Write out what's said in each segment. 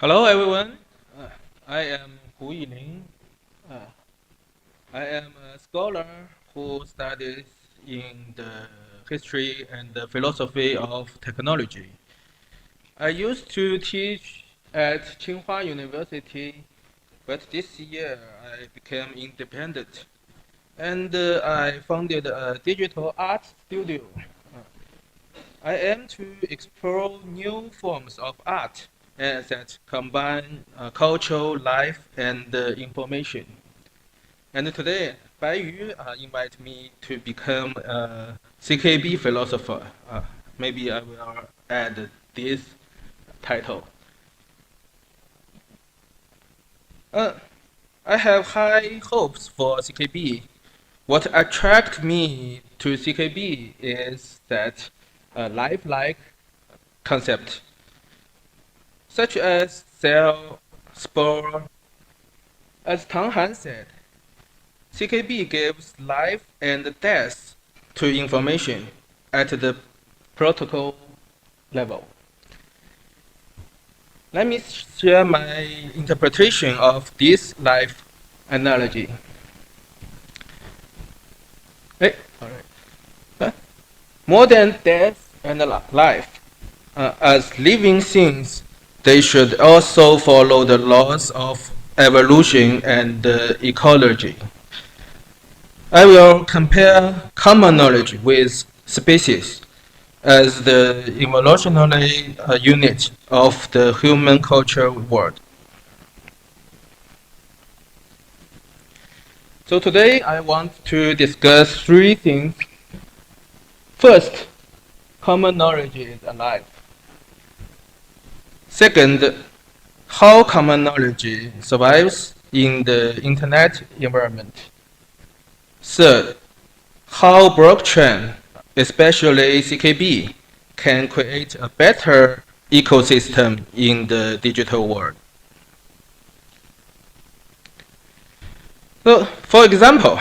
Hello, everyone. I am Yilin. Uh, I am a scholar who studies in the history and the philosophy of technology. I used to teach at Tsinghua University, but this year I became independent and I founded a digital art studio. I aim to explore new forms of art that combine cultural life and information. And today, Bai Yu invited me to become a CKB philosopher. Maybe I will add this title. Uh, I have high hopes for CKB. What attracted me to CKB is that a lifelike concept such as cell, spore. As Tang Han said, CKB gives life and death to information at the protocol level. Let me share my interpretation of this life analogy. Hey, all right. More than death and life, as living things, they should also follow the laws of evolution and ecology. I will compare common knowledge with species as the evolutionary unit of the human culture world. So today I want to discuss three things. First, common knowledge is alive. Second, how common knowledge survives in the internet environment. Third, how blockchain, especially CKB, can create a better ecosystem in the digital world. So, for example,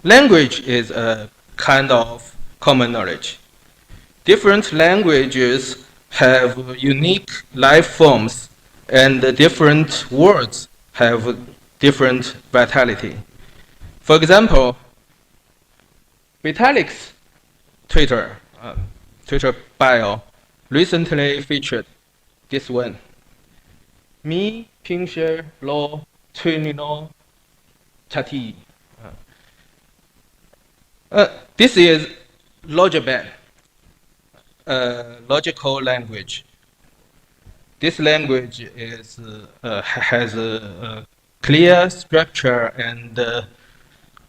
language is a kind of common knowledge. Different languages have unique life forms, and the different words have different vitality. For example, Vitalik's Twitter, Twitter bio recently featured this one. Me, Pingshe, Lo, Trinino, Chati. This is Logiban, logical language. This language has a clear structure and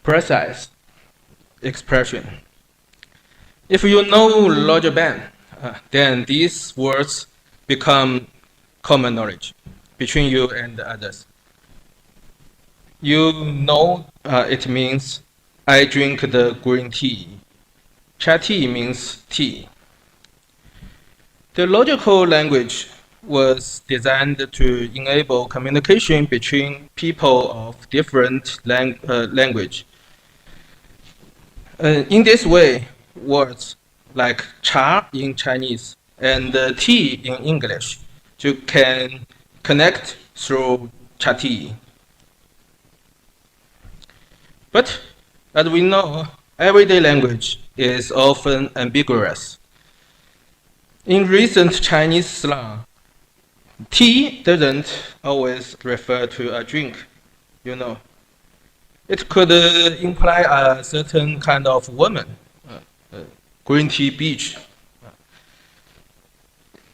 precise expression. If you know Logiban, then these words become common knowledge between you and others. You know it means I drink the green tea. Cha tea means tea. The logical language was designed to enable communication between people of different language. In this way, words like cha in Chinese and tea in English can connect through cha tea. But as we know, everyday language is often ambiguous. In recent Chinese slang, tea doesn't always refer to a drink, you know. It could imply a certain kind of woman, green tea beach.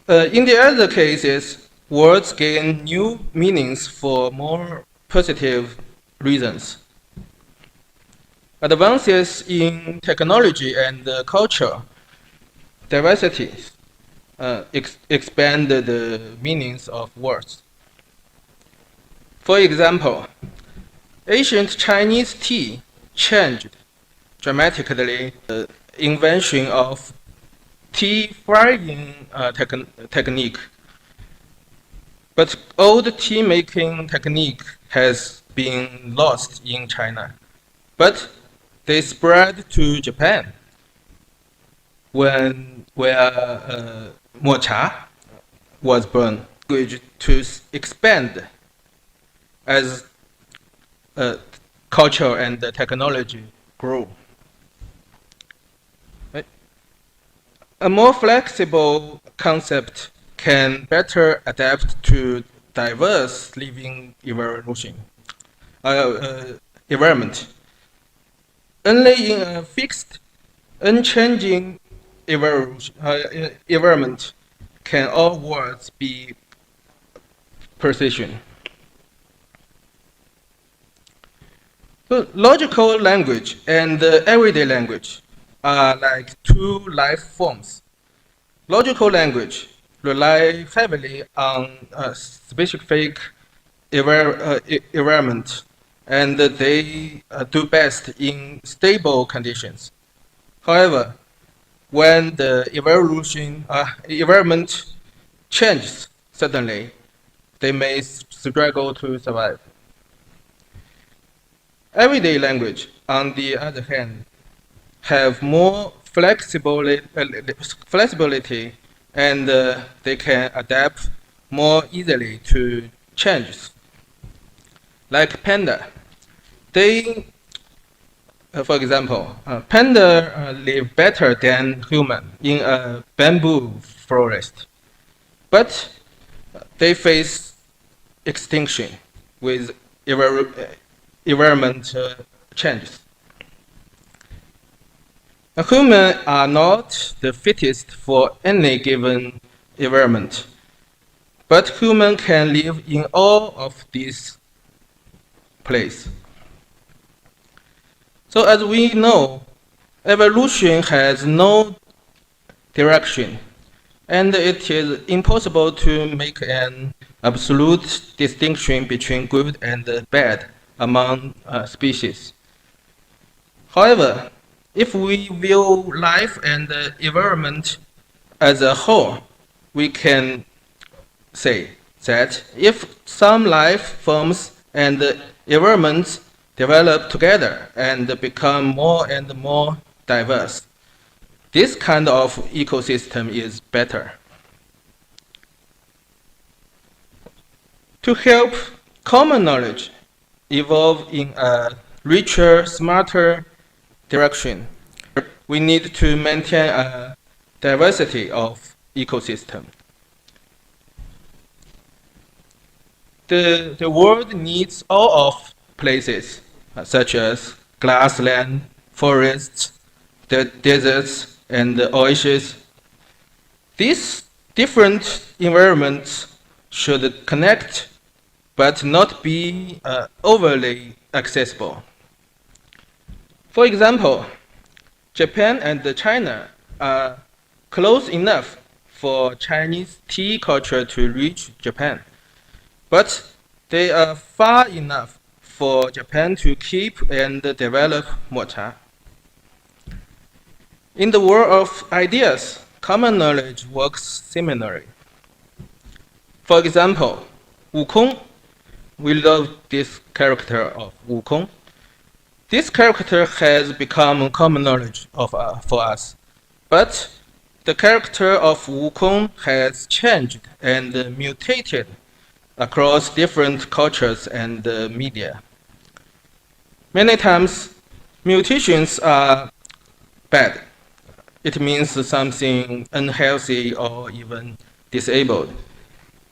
In the other cases, words gain new meanings for more positive reasons. Advances in technology and culture diversity expand the meanings of words. For example, ancient Chinese tea changed dramatically the invention of tea frying technique. But old tea making technique has been lost in China. But they spread to Japan where mocha was born. language to expand as culture and technology grow. Right? A more flexible concept can better adapt to diverse living environment. Only in a fixed, unchanging environment can all words be precision. So logical language and everyday language are like two life forms. Logical language rely heavily on a specific environment, and they do best in stable conditions. However, when the environment changes suddenly, they may struggle to survive. Everyday language, on the other hand, have more flexibility and they can adapt more easily to changes. Like panda, they, for example, panda live better than human in a bamboo forest, but they face extinction with environment changes. Humans are not the fittest for any given environment, but humans can live in all of these places. So as we know, evolution has no direction, and it is impossible to make an absolute distinction between good and bad among species. However, if we view life and the environment as a whole, we can say that if some life forms and environments develop together and become more and more diverse, this kind of ecosystem is better. To help common knowledge evolve in a richer, smarter direction, we need to maintain a diversity of ecosystem. The world needs all of places, such as grassland, forests, the deserts, and the oases. These different environments should connect, but not be overly accessible. For example, Japan and China are close enough for Chinese tea culture to reach Japan, but they are far enough for Japan to keep and develop matcha. In the world of ideas, common knowledge works similarly. For example, Wukong, we love this character of Wukong. This character has become common knowledge for us, but the character of Wukong has changed and mutated across different cultures and media. Many times, mutations are bad. It means something unhealthy or even disabled.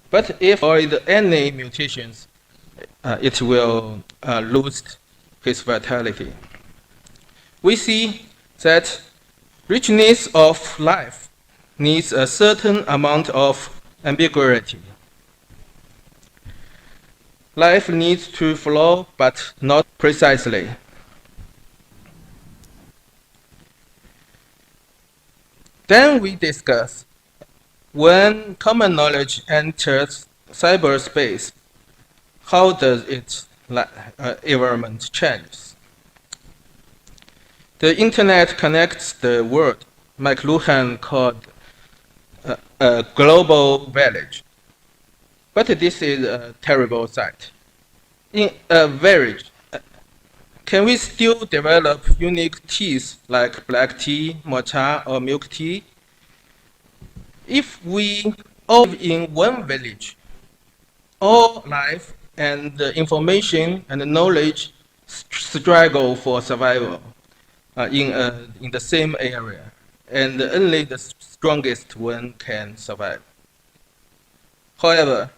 But if avoid any mutations, it will lose its vitality. We see that richness of life needs a certain amount of ambiguity. Life needs to flow, but not precisely. Then we discuss when common knowledge enters cyberspace, how does its environment change? The internet connects the world. McLuhan called a global village. But this is a terrible sight. In a village, can we still develop unique teas like black tea, matcha, or milk tea? If we all live in one village, all life and information and knowledge struggle for survival in the same area, and only the strongest one can survive. However,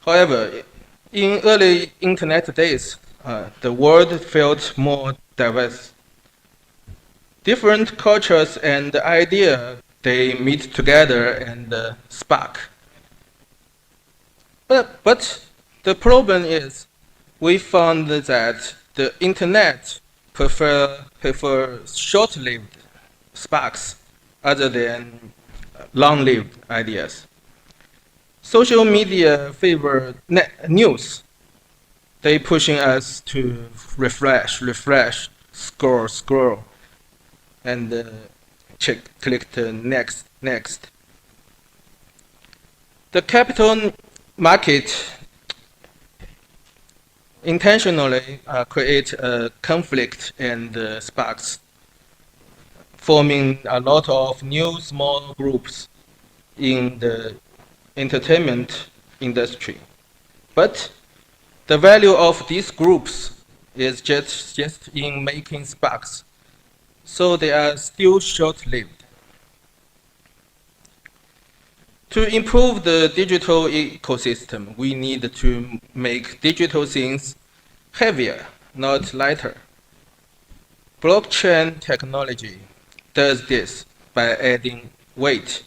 however, in early internet days, the world felt more diverse. Different cultures and ideas they meet together and spark. But the problem is, we found that the internet prefer short-lived sparks other than long-lived ideas. Social media favor news. They pushing us to refresh, scroll, and click the next. The capital market intentionally create a conflict and sparks, forming a lot of new small groups in the entertainment industry. But the value of these groups is just in making sparks, so they are still short-lived. To improve the digital ecosystem, we need to make digital things heavier, not lighter. Blockchain technology does this by adding weight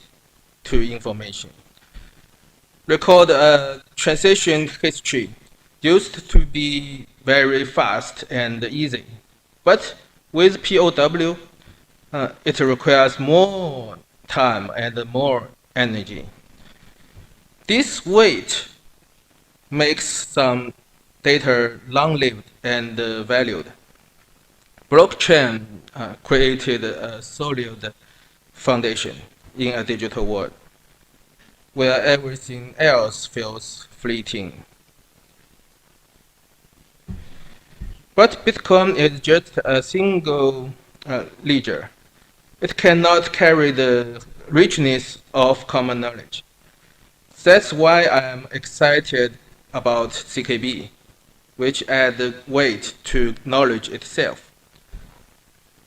to information. Record a transaction history used to be very fast and easy, but with POW, it requires more time and more energy. This weight makes some data long-lived and valued. Blockchain created a solid foundation in a digital world where everything else feels fleeting. But Bitcoin is just a single ledger. It cannot carry the richness of common knowledge. That's why I'm excited about CKB, which adds weight to knowledge itself.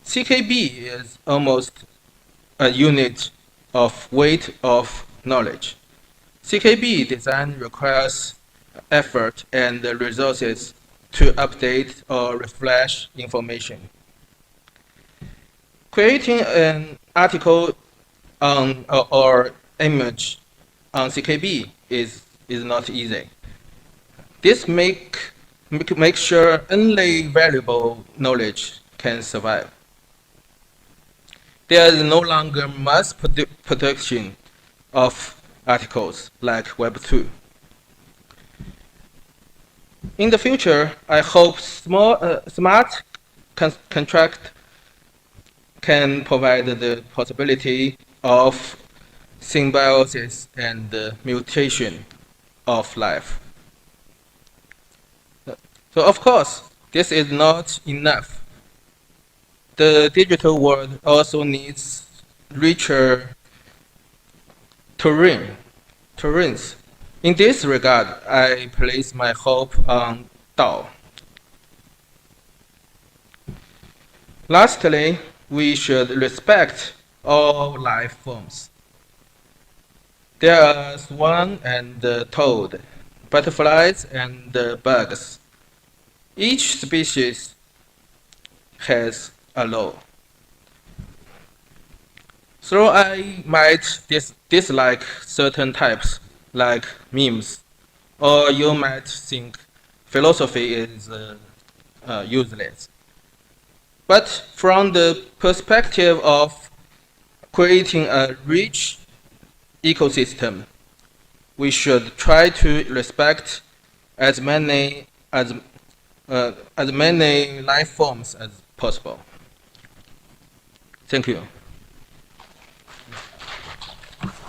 CKB is almost a unit of weight of knowledge. CKB design requires effort and resources to update or refresh information. Creating an article on or image on CKB is not easy. This make sure only valuable knowledge can survive. There is no longer mass production of articles like Web 2. In the future, I hope smart contract can provide the possibility of symbiosis and mutation of life. So of course, this is not enough. The digital world also needs richer terrains. In this regard, I place my hope on DAO. Lastly, we should respect all life forms. There are swan and toad, butterflies and bugs. Each species has a law. So I might dislike certain types, like memes, or you might think philosophy is useless. But from the perspective of creating a rich ecosystem, we should try to respect as many life forms as possible. Thank you.